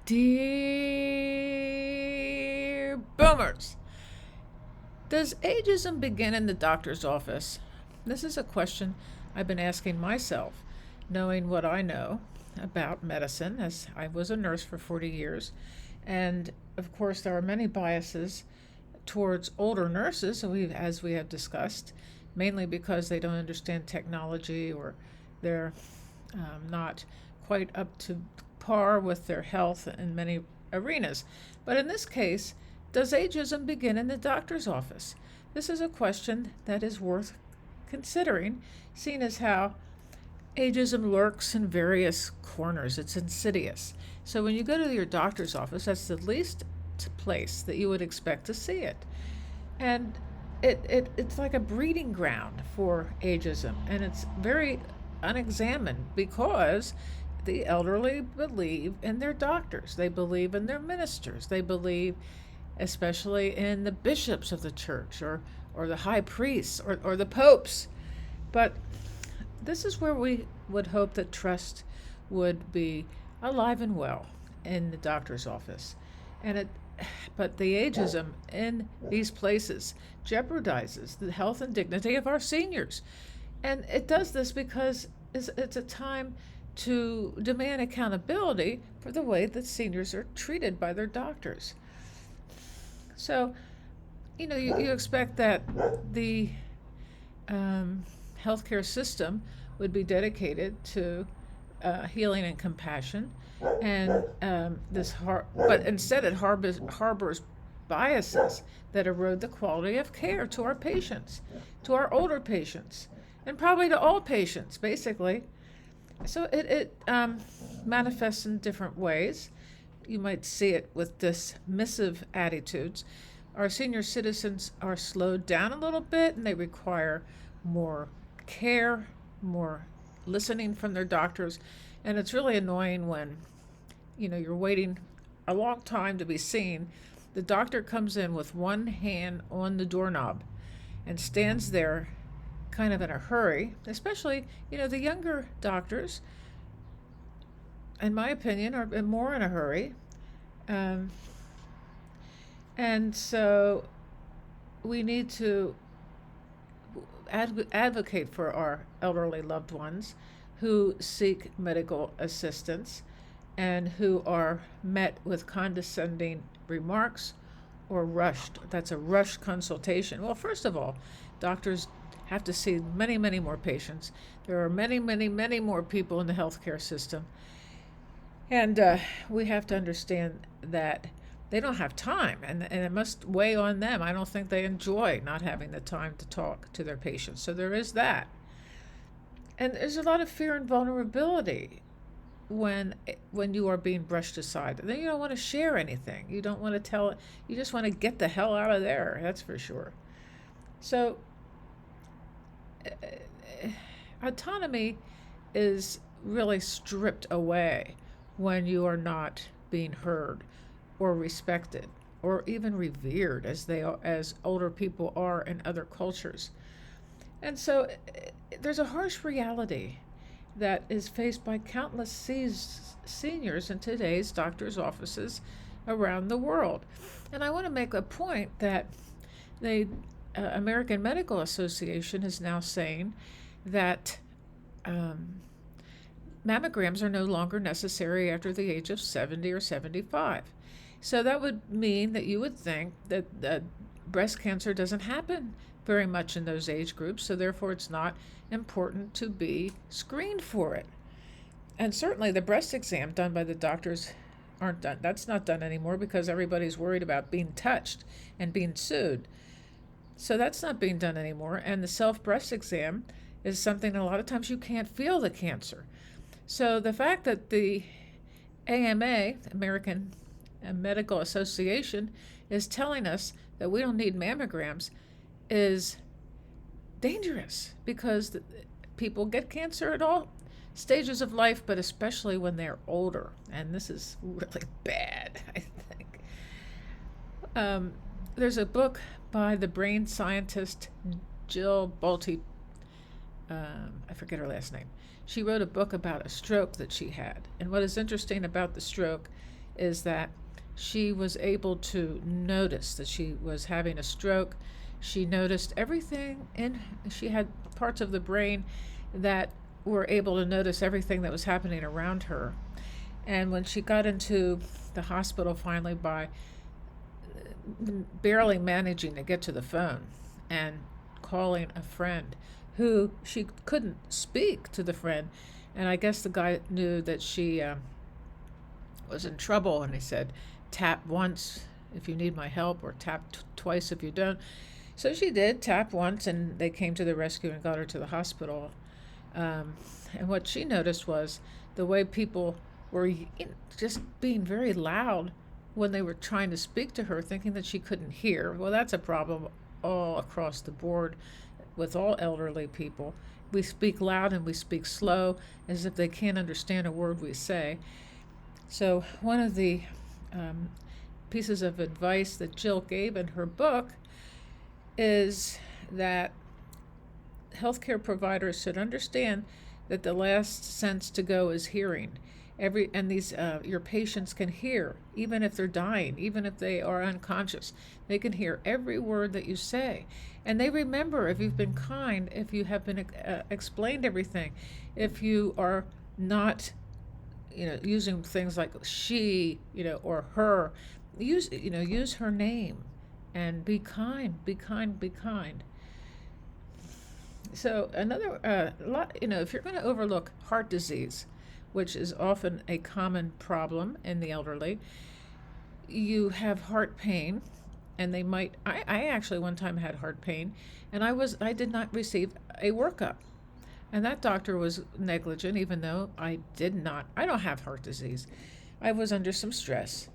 Dear boomers, does ageism begin in the doctor's office? This is a question I've been asking myself, knowing what I know about medicine, as I was a nurse for 40 years. And of course, there are many biases towards older nurses, as we have discussed, mainly because they don't understand technology or they're not quite up to par with their health in many arenas. But in this case, does ageism begin in the doctor's office? This is a question that is worth considering, seeing as how ageism lurks in various corners. It's insidious. So when you go to your doctor's office, that's the least place that you would expect to see it. And it's like a breeding ground for ageism, and it's very unexamined because the elderly believe in their doctors, they believe in their ministers, they believe especially in the bishops of the church or the high priests or the popes. But this is where we would hope that trust would be alive and well in the doctor's office. But the ageism in these places jeopardizes the health and dignity of our seniors. And it does this because it's a time to demand accountability for the way that seniors are treated by their doctors. So, you expect that the healthcare system would be dedicated to healing and compassion, and but instead it harbors biases that erode the quality of care to our patients, to our older patients, and probably to all patients, basically. So it manifests in different ways. You might see it with dismissive attitudes. Our senior citizens are slowed down a little bit, and they require more care, more listening from their doctors. And it's really annoying when, you're waiting a long time to be seen. The doctor comes in with one hand on the doorknob and stands there kind of in a hurry, especially, the younger doctors, in my opinion, are more in a hurry. And so we need to advocate for our elderly loved ones who seek medical assistance and who are met with condescending remarks or rushed. That's a rushed consultation. Well, first of all, doctors have to see many, many more patients. There are many, many, many more people in the healthcare system. And we have to understand that they don't have time, and it must weigh on them. I don't think they enjoy not having the time to talk to their patients. So there is that. And there's a lot of fear and vulnerability when you are being brushed aside. Then you don't want to share anything. You don't want to tell it. You just want to get the hell out of there. That's for sure. So autonomy is really stripped away when you are not being heard or respected or even revered as older people are in other cultures. And so there's a harsh reality that is faced by countless seniors in today's doctors' offices around the world. And I want to make a point that the American Medical Association is now saying that mammograms are no longer necessary after the age of 70 or 75. So that would mean that you would think that breast cancer doesn't happen very much in those age groups, so therefore it's not important to be screened for it. And certainly the breast exam done by the doctors aren't done. That's not done anymore because everybody's worried about being touched and being sued. So that's not being done anymore. And the self-breast exam is something that a lot of times you can't feel the cancer. So the fact that the AMA, American Medical Association, is telling us that we don't need mammograms is dangerous because people get cancer at all stages of life, but especially when they're older. And this is really bad, I think. There's a book by the brain scientist Jill Bolte. I forget her last name. She wrote a book about a stroke that she had. And what is interesting about the stroke is that she was able to notice that she was having a stroke. She noticed everything she had parts of the brain that were able to notice everything that was happening around her. And when she got into the hospital finally by barely managing to get to the phone and calling a friend who she couldn't speak to the friend, and I guess the guy knew that she was in trouble, and he said, tap once if you need my help, or tap twice if you don't. So she did tap once, and they came to the rescue and got her to the hospital. And what she noticed was the way people were just being very loud when they were trying to speak to her, thinking that she couldn't hear. Well, that's a problem all across the board with all elderly people. We speak loud and we speak slow, as if they can't understand a word we say. So one of the pieces of advice that Jill gave in her book is that healthcare providers should understand that the last sense to go is hearing. Your patients can hear, even if they're dying, even if they are unconscious. They can hear every word that you say, and they remember if you've been kind, if you have been explained everything, if you are not, using things like she, or her. Use her name, and be kind, be kind, be kind. So another if you're going to overlook heart disease, which is often a common problem in the elderly, you have heart pain, and they might. I actually one time had heart pain, and I did not receive a workup, and that doctor was negligent, even though I don't have heart disease. I was under some stress,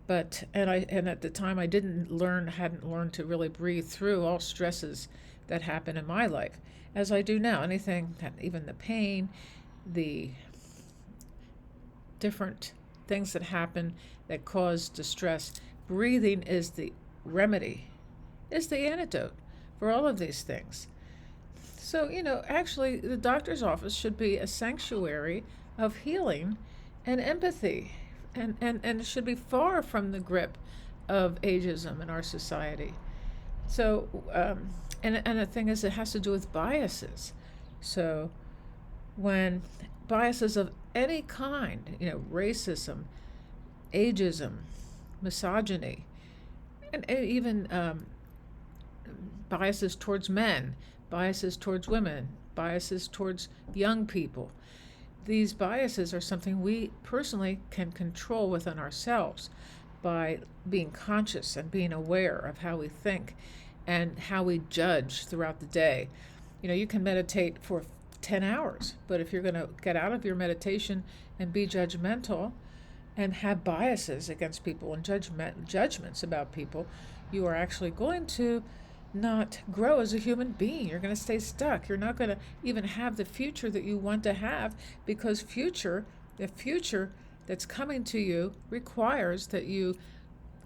and at the time I hadn't learned to really breathe through all stresses that happen in my life, as I do now. Anything that, even the pain, the different things that happen that cause distress, breathing is the remedy, is the antidote for all of these things. So, actually the doctor's office should be a sanctuary of healing and empathy, and it should be far from the grip of ageism in our society. So, and the thing is, it has to do with biases. So when biases of any kind, racism, ageism, misogyny, and even biases towards men, biases towards women, biases towards young people. These biases are something we personally can control within ourselves by being conscious and being aware of how we think and how we judge throughout the day. You can meditate for 10 hours, but if you're going to get out of your meditation and be judgmental and have biases against people and judgments about people, you are actually going to not grow as a human being. You're going to stay stuck. You're not going to even have the future that you want to have, because the future that's coming to you requires that you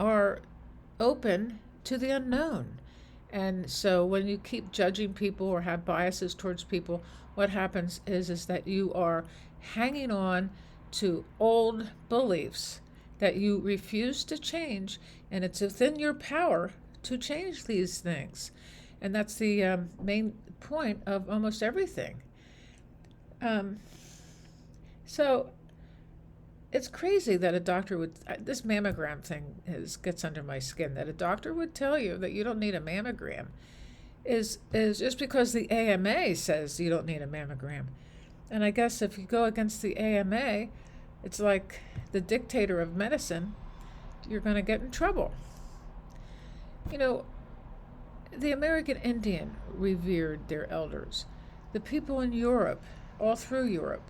are open to the unknown. And so when you keep judging people or have biases towards people, what happens is that you are hanging on to old beliefs that you refuse to change, and it's within your power to change these things. And that's the main point of almost everything. So it's crazy that a doctor would, this mammogram thing gets under my skin, that a doctor would tell you that you don't need a mammogram is just because the AMA says you don't need a mammogram. And I guess if you go against the AMA, it's like the dictator of medicine, you're going to get in trouble. The American Indian revered their elders. The people in Europe, all through Europe,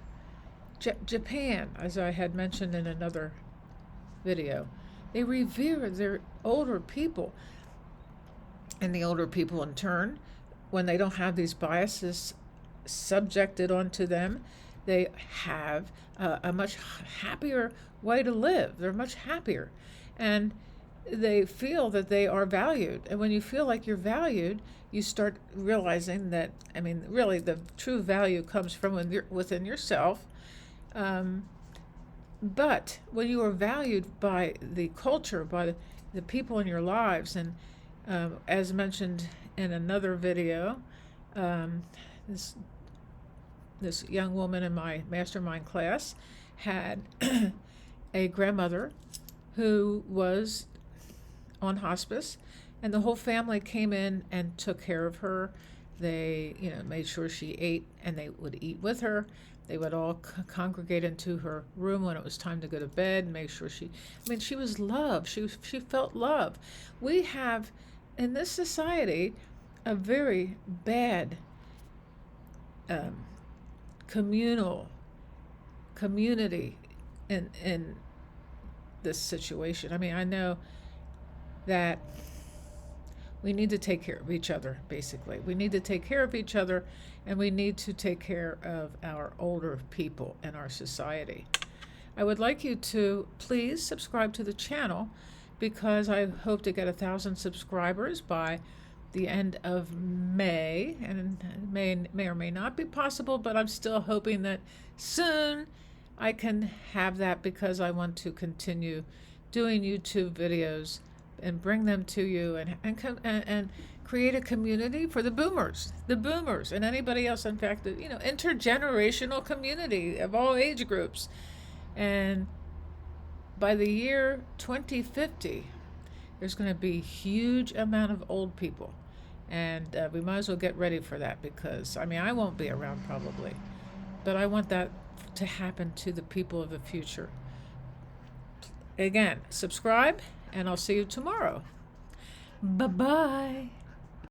Japan, as I had mentioned in another video, they revere their older people. And the older people, in turn, when they don't have these biases subjected onto them, they have a much happier way to live. They're much happier. And they feel that they are valued. And when you feel like you're valued, you start realizing that, really, the true value comes from within yourself. But when you are valued by the culture, by the people in your lives, and as mentioned in another video, um, this this young woman in my mastermind class had a grandmother who was on hospice, and the whole family came in and took care of her. They, made sure she ate, and they would eat with her. They would all congregate into her room when it was time to go to bed, and make sure she was loved. She felt love. We have, in this society, a very bad um, community in this situation. I mean, I know that we need to take care of each other, basically. We need to take care of each other, and we need to take care of our older people in our society. I would like you to please subscribe to the channel, because I hope to get 1,000 subscribers by the end of May, and it may or may not be possible, but I'm still hoping that soon I can have that, because I want to continue doing YouTube videos and bring them to you, and create a community for the boomers, and anybody else. In fact, intergenerational community of all age groups. And by the year 2050, there's going to be a huge amount of old people, and we might as well get ready for that, because I won't be around probably, but I want that to happen to the people of the future. Again, subscribe, and I'll see you tomorrow. Bye-bye.